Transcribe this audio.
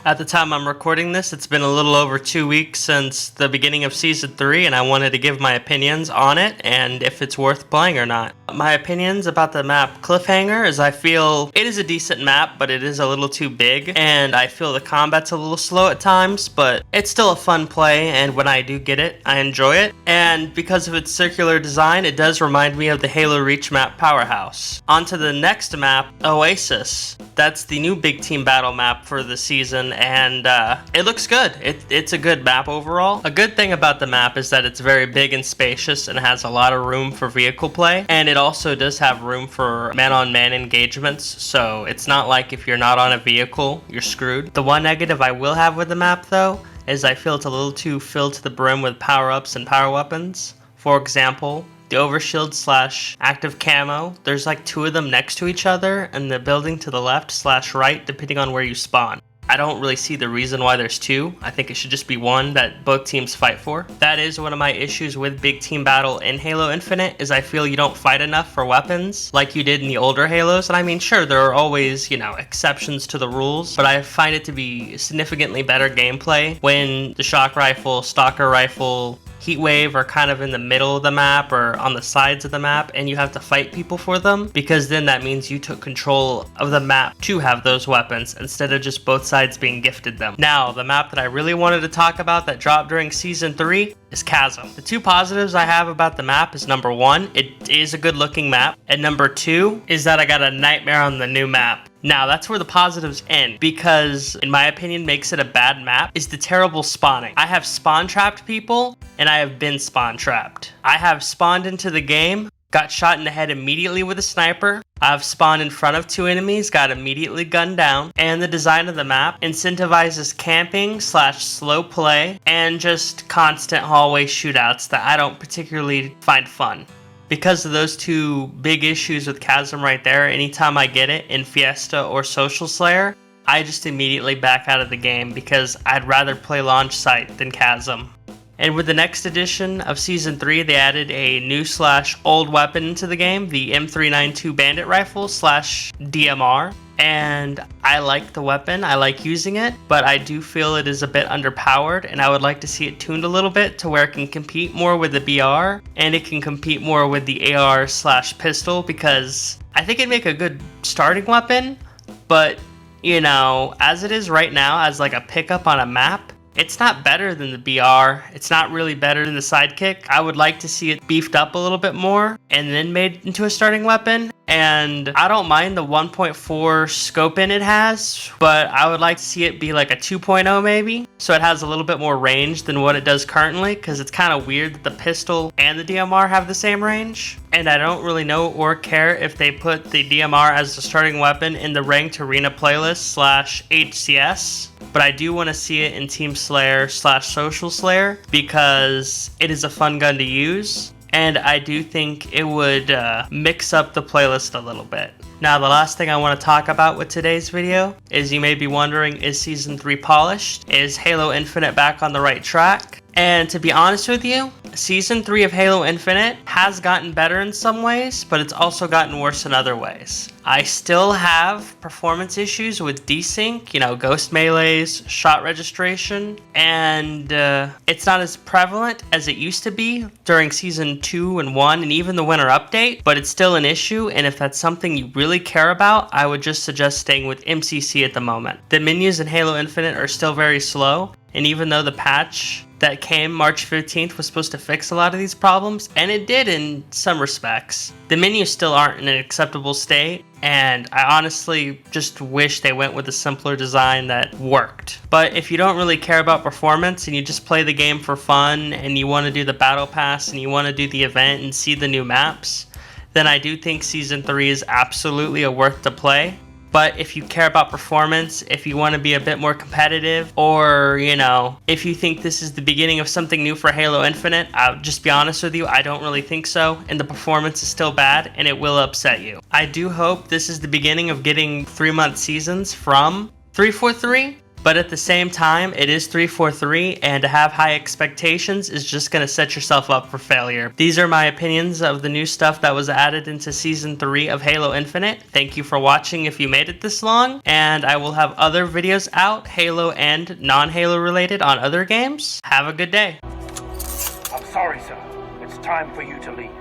At the time I'm recording this, it's been a little over 2 weeks since the beginning of Season 3, and I wanted to give my opinions on it and if it's worth playing or not. My opinions about the map Cliffhanger is I feel it is a decent map, but it is a little too big, and I feel the combat's a little slow at times, but it's still a fun play, and when I do get it, I enjoy it. And because of its circular design, it does remind me of the Halo Reach map Powerhouse. On to the next map, Oasis. That's the new big team battle map for the season, and it looks good. It's a good map overall. A good thing about the map is that it's very big and spacious and has a lot of room for vehicle play, and it also does have room for man-on-man engagements, so it's not like if you're not on a vehicle, you're screwed. The one negative I will have with the map, though, is I feel it's a little too filled to the brim with power-ups and power weapons. For example, the overshield / active camo, there's like 2 of them next to each other, and the building to the left / right, depending on where you spawn. I don't really see the reason why there's 2. I think it should just be 1 that both teams fight for. That is one of my issues with big team battle in Halo Infinite, is I feel you don't fight enough for weapons like you did in the older Halos. And I mean, sure, there are always, exceptions to the rules, but I find it to be significantly better gameplay when the shock rifle, stalker rifle, heat wave are kind of in the middle of the map or on the sides of the map, and you have to fight people for them, because then that means you took control of the map to have those weapons instead of just both sides being gifted them. Now, the map that I really wanted to talk about that dropped during Season 3 is Chasm. The 2 positives I have about the map is number 1, it is a good looking map, and number 2 is that I got a nightmare on the new map. Now, that's where the positives end, because, in my opinion, makes it a bad map is the terrible spawning. I have spawn-trapped people, and I have been spawn-trapped. I have spawned into the game, got shot in the head immediately with a sniper. I've spawned in front of 2 enemies, got immediately gunned down, and the design of the map incentivizes camping / slow play, and just constant hallway shootouts that I don't particularly find fun. Because of those 2 big issues with Chasm right there, anytime I get it in Fiesta or Social Slayer, I just immediately back out of the game because I'd rather play Launch Site than Chasm. And with the next edition of Season 3, they added a new / old weapon into the game, the M392 Bandit Rifle / DMR. And I like the weapon, I like using it, but I do feel it is a bit underpowered, and I would like to see it tuned a little bit to where it can compete more with the BR, and it can compete more with the AR / pistol, because I think it'd make a good starting weapon, but, as it is right now, as like a pickup on a map, it's not better than the BR. It's not really better than the Sidekick. I would like to see it beefed up a little bit more and then made into a starting weapon. And I don't mind the 1.4 scope in it has, but I would like to see it be like a 2.0 maybe. So it has a little bit more range than what it does currently, because it's kind of weird that the pistol and the DMR have the same range. And I don't really know or care if they put the DMR as the starting weapon in the Ranked Arena playlist / HCS. But I do want to see it in Team Slayer / Social Slayer, because it is a fun gun to use. And I do think it would mix up the playlist a little bit. Now, the last thing I want to talk about with today's video is, you may be wondering, is Season 3 polished? Is Halo Infinite back on the right track? And to be honest with you, Season 3 of Halo Infinite has gotten better in some ways, but it's also gotten worse in other ways. I still have performance issues with desync, ghost melees, shot registration, and it's not as prevalent as it used to be during Season 2 and 1 and even the winter update, but it's still an issue, and if that's something you really care about, I would just suggest staying with MCC at the moment. The menus in Halo Infinite are still very slow, and even though the patch that came March 15th was supposed to fix a lot of these problems, and it did in some respects, the menus still aren't in an acceptable state, and I honestly just wish they went with a simpler design that worked. But if you don't really care about performance and you just play the game for fun and you want to do the battle pass and you want to do the event and see the new maps, then I do think Season 3 is absolutely a worth to play. But if you care about performance, if you want to be a bit more competitive, or, if you think this is the beginning of something new for Halo Infinite, I'll just be honest with you, I don't really think so, and the performance is still bad, and it will upset you. I do hope this is the beginning of getting 3-month seasons from 343, But at the same time, it is 343, and to have high expectations is just going to set yourself up for failure. These are my opinions of the new stuff that was added into Season 3 of Halo Infinite. Thank you for watching if you made it this long, and I will have other videos out, Halo and non-Halo related, on other games. Have a good day. I'm sorry, sir. It's time for you to leave.